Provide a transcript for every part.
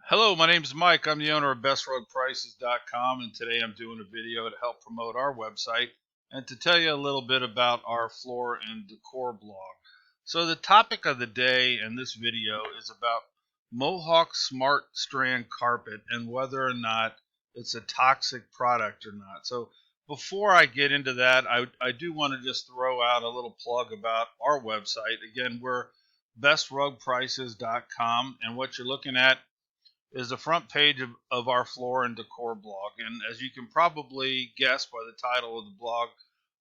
Hello, my name is Mike. I'm the owner of BestRugPrices.com, and today I'm doing a video to help promote our website and to tell you a little bit about our floor and decor blog. So the topic of the day in this video is about Mohawk SmartStrand Carpet and whether or not it's a toxic product or not. So before I get into that, I do want to just throw out a little plug about our website. Again, we're BestRugPrices.com, and what you're looking at is the front page of our floor and decor blog. And as you can probably guess by the title of the blog,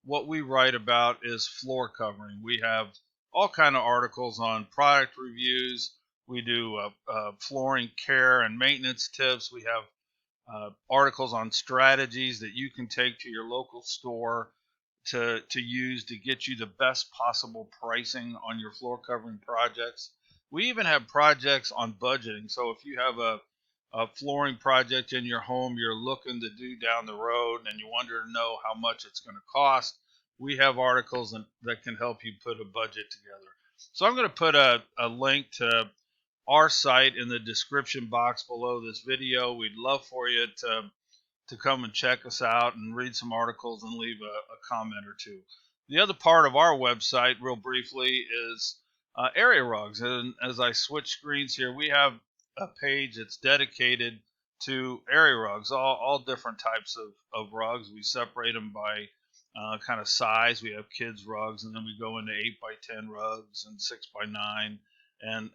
what we write about is floor covering. We have all kind of articles on product reviews. We do flooring care and maintenance tips. We have articles on strategies that you can take to your local store to use to get you the best possible pricing on your floor covering projects. We even have projects on budgeting. So if you have a flooring project in your home you're looking to do down the road and you wonder to know how much it's going to cost, we have articles that can help you put a budget together. So I'm going to put a link to our site in the description box below this video. We'd love for you to come and check us out and read some articles and leave a comment or two. The other part of our website, real briefly, is area rugs. And as I switch screens here, we have a page that's dedicated to area rugs, all different types of rugs. We separate them by kind of size. We have kids rugs, and then we go into 8x10 rugs and 6x9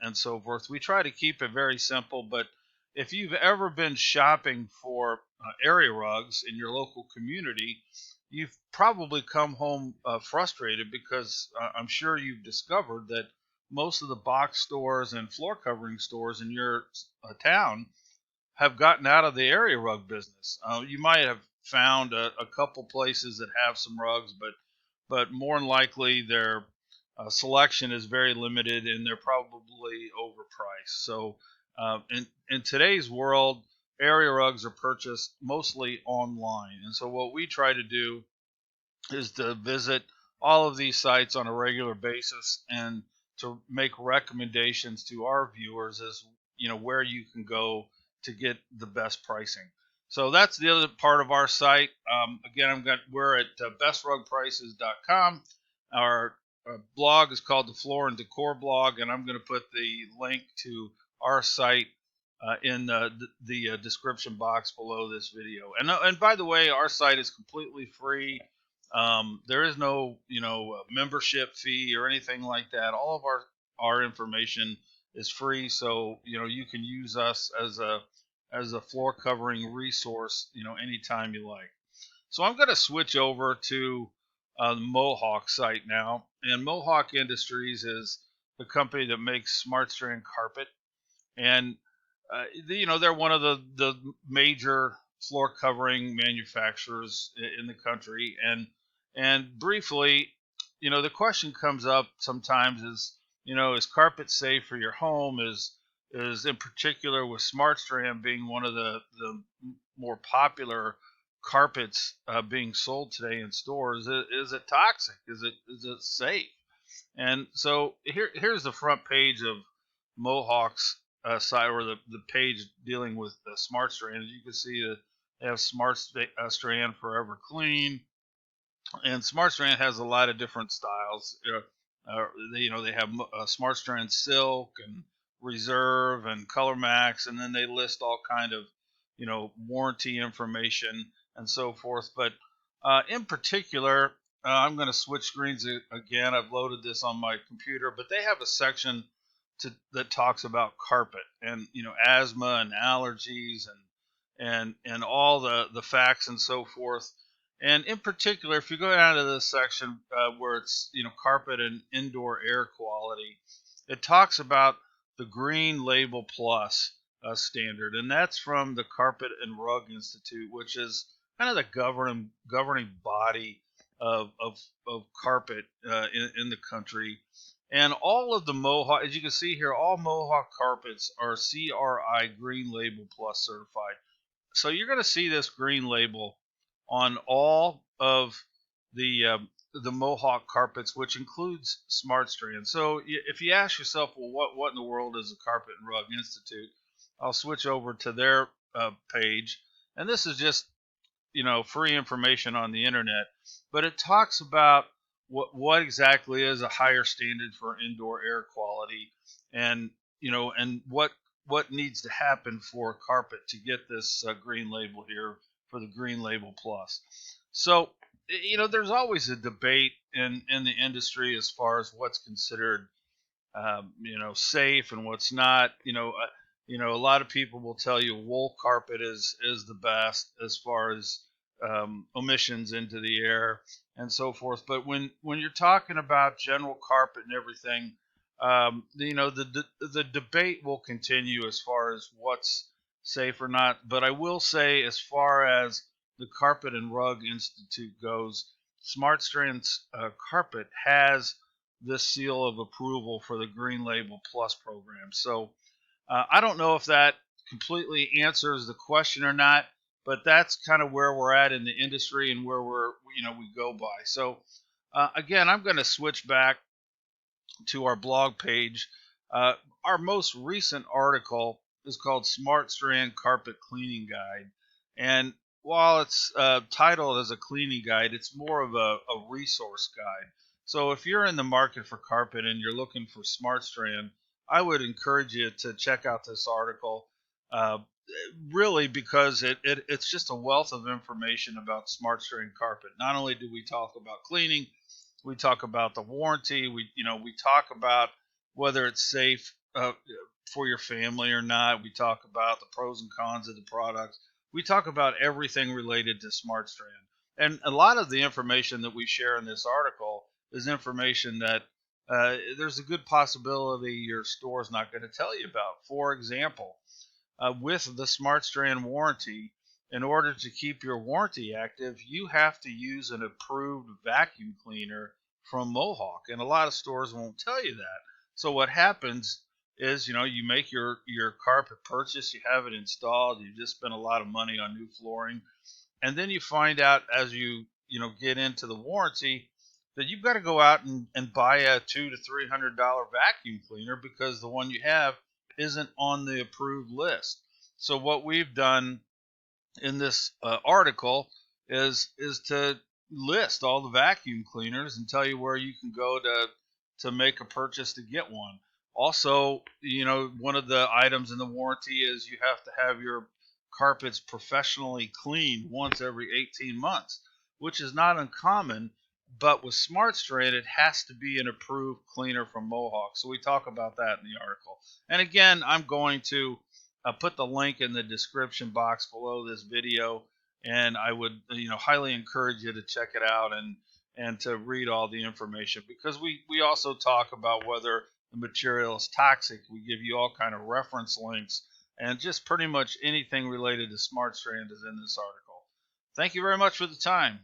and so forth. We try to keep it very simple, but if you've ever been shopping for area rugs in your local community, you've probably come home frustrated because I'm sure you've discovered that most of the box stores and floor covering stores in your town have gotten out of the area rug business. You might have found a couple places that have some rugs, but more than likely their selection is very limited and they're probably overpriced. So in today's world, area rugs are purchased mostly online. And so what we try to do is to visit all of these sites on a regular basis and to make recommendations to our viewers as where you can go to get the best pricing. So that's the other part of our site. Again, we're at bestrugprices.com. Our blog is called the Floor and Decor Blog, and I'm going to put the link to our site in the description box below this video. And by the way, our site is completely free. There is no membership fee or anything like that. All of our information is free, so you can use us as a floor covering resource anytime you like. So I'm going to switch over to the Mohawk site now, and Mohawk Industries is the company that makes SmartStrand Carpet, and they're one of the major floor covering manufacturers in the country. And briefly, the question comes up sometimes is carpet safe for your home? Is in particular with SmartStrand being one of the more popular carpets being sold today in stores, is it toxic? Is it safe? And so here's the front page of Mohawk's site, or the page dealing with SmartStrand. As you can see, they have SmartStrand Forever Clean, and SmartStrand has a lot of different styles. They have SmartStrand Silk and Reserve and Color Max, and then they list all kind of warranty information and so forth. But in particular, I'm going to switch screens again. I've loaded this on my computer, but they have a section that talks about carpet and asthma and allergies and all the facts and so forth. And in particular, if you go down to this section where it's carpet and indoor air quality, it talks about the Green Label Plus standard, and that's from the Carpet and Rug Institute, which is kind of the governing body of carpet in the country. And all of the Mohawk, as you can see here, all Mohawk carpets are CRI Green Label Plus certified. So you're going to see this green label on all of the Mohawk carpets, which includes SmartStrand. So if you ask yourself, well, what in the world is the Carpet and Rug Institute? I'll switch over to their page, and this is just free information on the internet, but it talks about what exactly is a higher standard for indoor air quality, and and what needs to happen for carpet to get this green label here for the Green Label Plus. So there's always a debate in the industry as far as what's considered safe and what's not. A lot of people will tell you wool carpet is the best as far as emissions into the air and so forth. But when you're talking about general carpet and everything, the debate will continue as far as what's safe or not. But I will say, as far as the Carpet and Rug Institute goes, SmartStrand Carpet has this seal of approval for the Green Label Plus program. So I don't know if that completely answers the question or not, but that's kind of where we're at in the industry and where we go by. So again, I'm going to switch back to our blog page. Our most recent article is called SmartStrand Carpet Cleaning Guide. And while it's titled as a cleaning guide, it's more of a resource guide. So if you're in the market for carpet and you're looking for SmartStrand, I would encourage you to check out this article, really because it's just a wealth of information about SmartStrand Carpet. Not only do we talk about cleaning, we talk about the warranty. We talk about whether it's safe for your family or not. We talk about the pros and cons of the products. We talk about everything related to SmartStrand. And a lot of the information that we share in this article is information that there's a good possibility your store is not going to tell you about. For example, with the SmartStrand warranty, in order to keep your warranty active, you have to use an approved vacuum cleaner from Mohawk, and a lot of stores won't tell you that. So what happens is, you make your carpet purchase, you have it installed, you just spent a lot of money on new flooring, and then you find out as you get into the warranty that you've got to go out and buy a $200 to $300 vacuum cleaner because the one you have isn't on the approved list. So what we've done in this article is to list all the vacuum cleaners and tell you where you can go to make a purchase to get one. Also, one of the items in the warranty is you have to have your carpets professionally cleaned once every 18 months, which is not uncommon. But with SmartStrand, it has to be an approved cleaner from Mohawk. So we talk about that in the article. And again, I'm going to put the link in the description box below this video, and I would highly encourage you to check it out and to read all the information, because we also talk about whether the material is toxic. We give you all kind of reference links, and just pretty much anything related to SmartStrand is in this article. Thank you very much for the time.